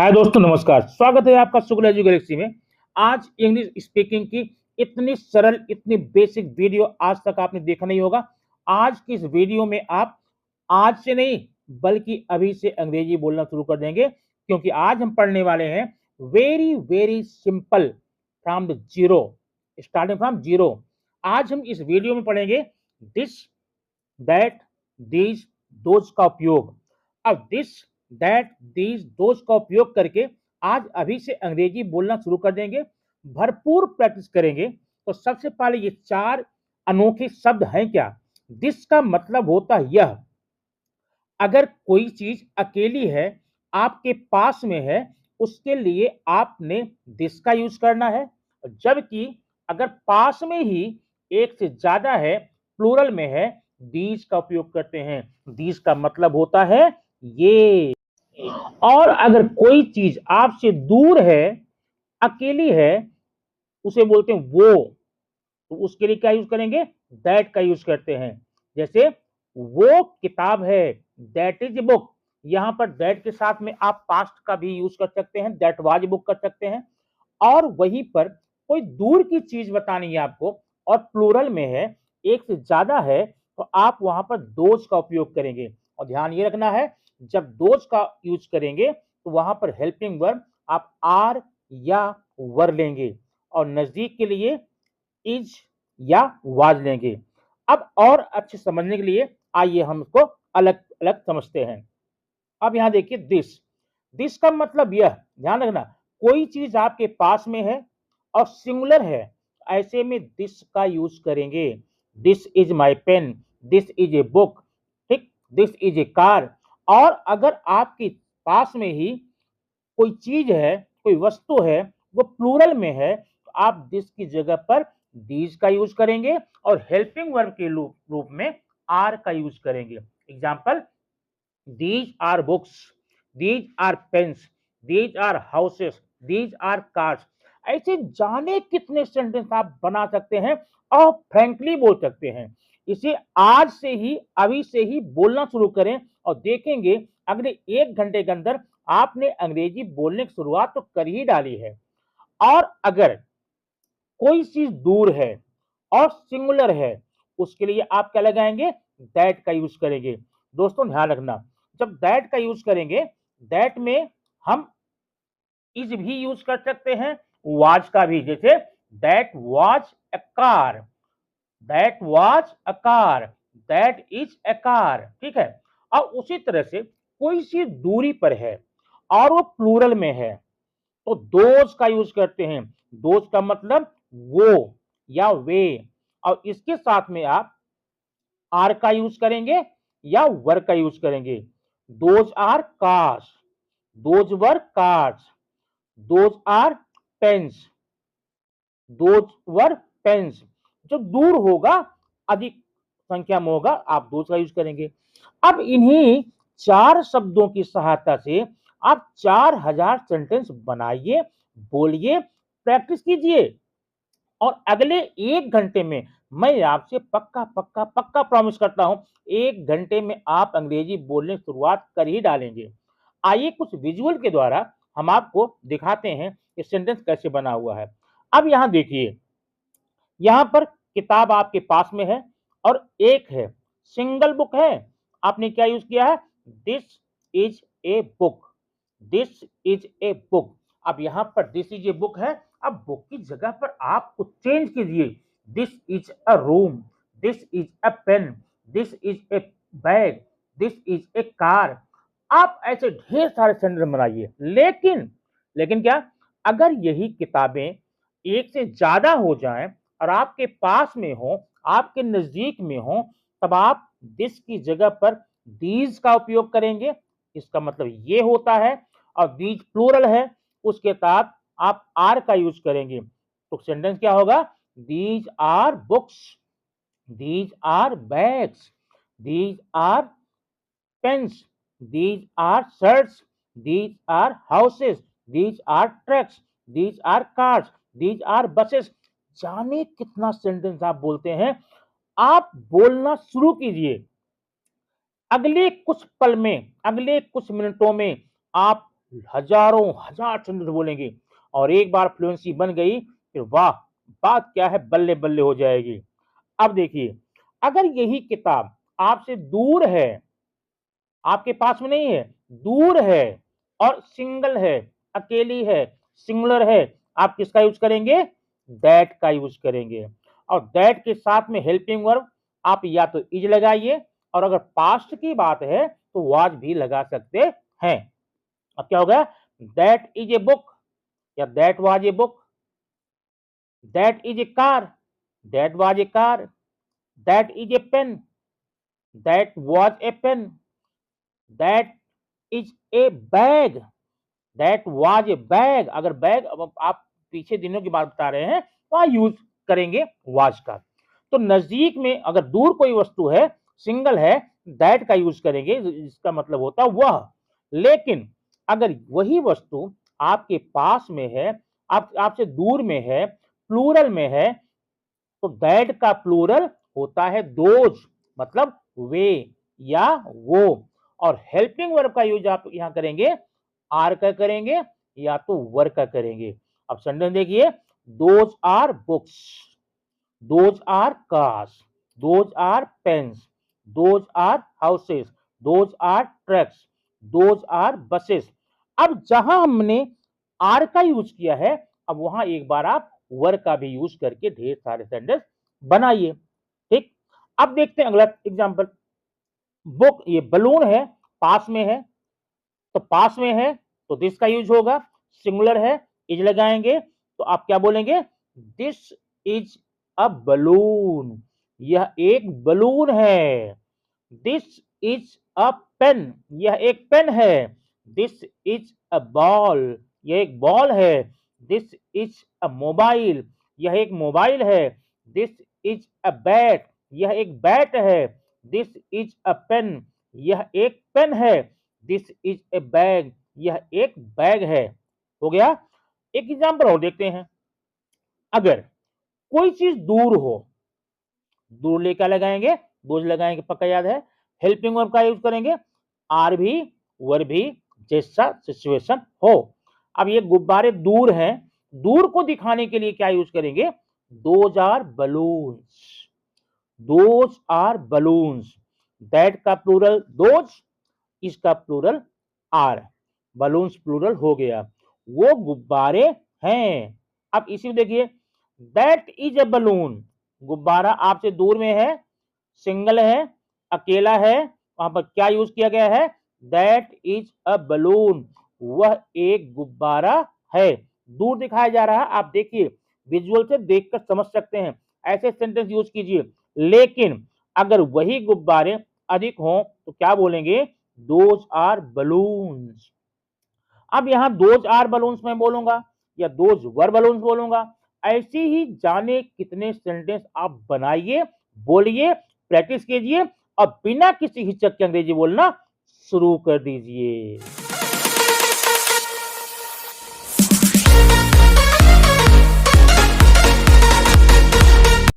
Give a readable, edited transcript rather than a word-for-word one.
हाय दोस्तों, नमस्कार। स्वागत है आपका शुक्ल एजू गैलेक्सी में। आज इंग्लिश स्पीकिंग की इतनी सरल, इतनी बेसिक वीडियो आज तक आपने देखा नहीं होगा। आज की इस वीडियो में आप आज से नहीं बल्कि अभी से अंग्रेजी बोलना शुरू कर देंगे, क्योंकि आज हम पढ़ने वाले हैं very very simple from the zero, starting from zero. आज हम इस वीडियो में पढ़ेंगे दिस, दैट, दीज, दोज का उपयोग। अब दिस, दैट, दीज, दोज का उपयोग करके आज अभी से अंग्रेजी बोलना शुरू कर देंगे, भरपूर प्रैक्टिस करेंगे। तो सबसे पहले ये चार अनोखे शब्द हैं क्या? दिस का मतलब होता है यह। अगर कोई चीज अकेली है, आपके पास में है, उसके लिए आपने दिस का यूज करना है। जबकि अगर पास में ही एक से ज्यादा है, प्लूरल में है, दीज का उपयोग करते हैं। दीज का मतलब होता है ये। और अगर कोई चीज आपसे दूर है, अकेली है, उसे बोलते हैं वो। तो उसके लिए क्या यूज करेंगे? दैट का यूज करते हैं। जैसे वो किताब है, दैट इज बुक। यहां पर दैट के साथ में आप पास्ट का भी यूज कर सकते हैं, दैट वाज बुक कर सकते हैं। और वहीं पर कोई दूर की चीज बतानी है आपको और प्लूरल में है, एक से ज्यादा है, तो आप वहां पर दोज का उपयोग करेंगे। और ध्यान ये रखना है, जब दोज का यूज करेंगे तो वहां पर हेल्पिंग वर्ब आप आर या वर लेंगे, और नजदीक के लिए इज या वाज लेंगे। अब और अच्छे समझने के लिए आइए हम इसको अलग अलग समझते हैं। अब यहां देखिए दिस। दिस का मतलब यह, ध्यान रखना, कोई चीज आपके पास में है और सिंगुलर है, ऐसे में दिस का यूज करेंगे। This is my pen, this is a book, ठीक, दिस इज ए कार। और अगर आपके पास में ही कोई चीज है, कोई वस्तु है, वो प्लूरल में है, तो आप दिस की जगह पर दीज का यूज करेंगे और हेल्पिंग वर्ब के रूप में आर का यूज करेंगे। Example, these are books, these are pens, these are houses, these are cars। ऐसे जाने कितने सेंटेंस आप बना सकते हैं और फ्रैंकली बोल सकते हैं। इसे आज से ही, अभी से ही बोलना शुरू करें और देखेंगे अगले 1 घंटे के अंदर आपने अंग्रेजी बोलने की शुरुआत तो कर ही डाली है। और अगर कोई चीज दूर है और सिंगुलर है, उसके लिए आप क्या लगाएंगे? दैट का यूज करेंगे। दोस्तों ध्यान रखना, जब दैट का यूज करेंगे, दैट में हम इज भी यूज कर सकते हैं, वाज का भी। जैसे that was a car, that was a car, that is a car, ठीक है। और उसी तरह से कोई चीज दूरी पर है और वो प्लूरल में है, तो दोज का यूज करते हैं। दोज का मतलब वो या वे, और इसके साथ में आप आर का यूज करेंगे या वर का यूज करेंगे। Those are cars, those were cars, those are pens, those were pens. जो दूर होगा, अधिक संख्या में होगा, आप दोज का यूज करेंगे। अब इन्हीं चार शब्दों की सहायता से आप 4000 सेंटेंस बनाइए, बोलिए, प्रैक्टिस कीजिए। और अगले 1 घंटे में मैं आपसे पक्का पक्का पक्का प्रॉमिस करता हूं, 1 घंटे में आप अंग्रेजी बोलने की शुरुआत कर ही डालेंगे। आइए कुछ विजुअल के द्वारा हम आपको दिखाते हैं कि सेंटेंस कैसे बना हुआ है। अब यहां देखिए, यहां पर किताब आपके पास में है और एक है, सिंगल बुक है। आपने क्या यूज किया है? This is a book, this is a book. अब यहां पर दिस इज ए बुक है, अब बुक की जगह पर आप कुछ चेंज कीजिए। This is a room, this is a pen, this is a bag, this is a car. आप ऐसे ढेर सारे सेंटेंस बनाइए। लेकिन लेकिन क्या, अगर यही किताबें एक से ज्यादा हो जाएं और आपके पास में हो, आपके नजदीक में हो, तब आप दिस की जगह पर दीज का उपयोग करेंगे। इसका मतलब ये होता है। और दीज प्लूरल है, उसके साथ आप आर का यूज करेंगे। तो सेंटेंस क्या होगा? These are books, these are bags, these are pens, these are shirts, these are houses, these are trucks, these are cars, these are buses। जाने कितना सेंटेंस आप बोलते हैं। आप बोलना शुरू कीजिए। अगले कुछ पल में, अगले कुछ मिनटों में आप हजारों हजार सेंटेंस बोलेंगे और एक बार फ्लुएंसी बन गई फिर वाह, बात क्या है, बल्ले बल्ले हो जाएगी। अब देखिए, अगर यही किताब आपसे दूर है, आपके पास में नहीं है, दूर है और सिंगल है, अकेली है, सिंगुलर है, आप किसका यूज करेंगे? दैट का यूज करेंगे। और दैट के साथ में हेल्पिंग वर्ब आप या तो इज लगाइए और अगर पास्ट की बात है तो वाज भी लगा सकते हैं। अब क्या होगा? दैट इज ए बुक या that was a book, that is a car, that was a car, that is a pen, that was a pen, that is a bag, that was a bag. अगर bag अब आप पीछे दिनों की बात बता रहे हैं वहां यूज करेंगे वाज का। तो नजदीक में अगर दूर कोई वस्तु है, सिंगल है, दैट का यूज करेंगे, इसका मतलब होता है वह। लेकिन अगर वही वस्तु आपके पास में है, आपसे दूर में है, प्लूरल में है, तो दैट का प्लूरल होता है दोज, मतलब वे या वो। और हेल्पिंग वर्ब का यूज आप यहां करेंगे, आर का करेंगे या तो वर का करेंगे। अब सेंटेंस देखिए, those are books, those are cars, those are pens, those are houses, those are trucks, those are buses. अब जहां हमने आर का यूज किया है, अब वहां एक बार आप वर का भी यूज करके ढेर सारे सेंटेंस बनाइए। ठीक, अब देखते हैं अगला एग्जांपल। बुक, ये बलून है, पास में है, तो पास में है तो दिस का यूज होगा। सिंगुलर है, इज लगाएंगे तो आप क्या बोलेंगे? दिस इज अ बलून, यह एक बलून है। दिस इज अ पेन, यह एक पेन है। दिस इज अ बॉल, यह एक बॉल है। दिस इज अ मोबाइल, यह एक मोबाइल है। दिस इज अ बैट, यह एक बैट है। दिस इज अ पेन, यह एक पेन है। दिस इज ए बैग, यह एक बैग है। हो गया। एक एग्जांपल और देखते हैं। अगर कोई चीज दूर हो, दूर ले क्या लगाएंगे? बोझ लगाएंगे, पक्का याद है। हेल्पिंग वर्ब का यूज करेंगे, आर भी, वर भी, जैसा सिचुएशन हो। अब ये गुब्बारे दूर हैं, दूर को दिखाने के लिए क्या यूज करेंगे? Those are balloons, those are balloons. That का प्लूरल दोज, इसका प्लूरल आर, बलून्स प्लूरल हो गया। वो गुब्बारे हैं। अब इसी में देखिए, दैट इज अ बलून, गुब्बारा आपसे दूर में है, सिंगल है, अकेला है, वहां पर क्या यूज किया गया है? दैट इज अ बलून, वह एक गुब्बारा है। दूर दिखाया जा रहा है, आप देखिए, विजुअल से देखकर समझ सकते हैं, ऐसे सेंटेंस यूज कीजिए। लेकिन अगर वही गुब्बारे अधिक हों तो क्या बोलेंगे? Those are balloons. अब यहां दोज आर बलून्स में बोलूंगा या दोज वर बलून्स बोलूंगा। ऐसी ही जाने कितने सेंटेंस आप बनाइए, बोलिए, प्रैक्टिस कीजिए और बिना किसी हिचक के अंग्रेजी बोलना शुरू कर दीजिए।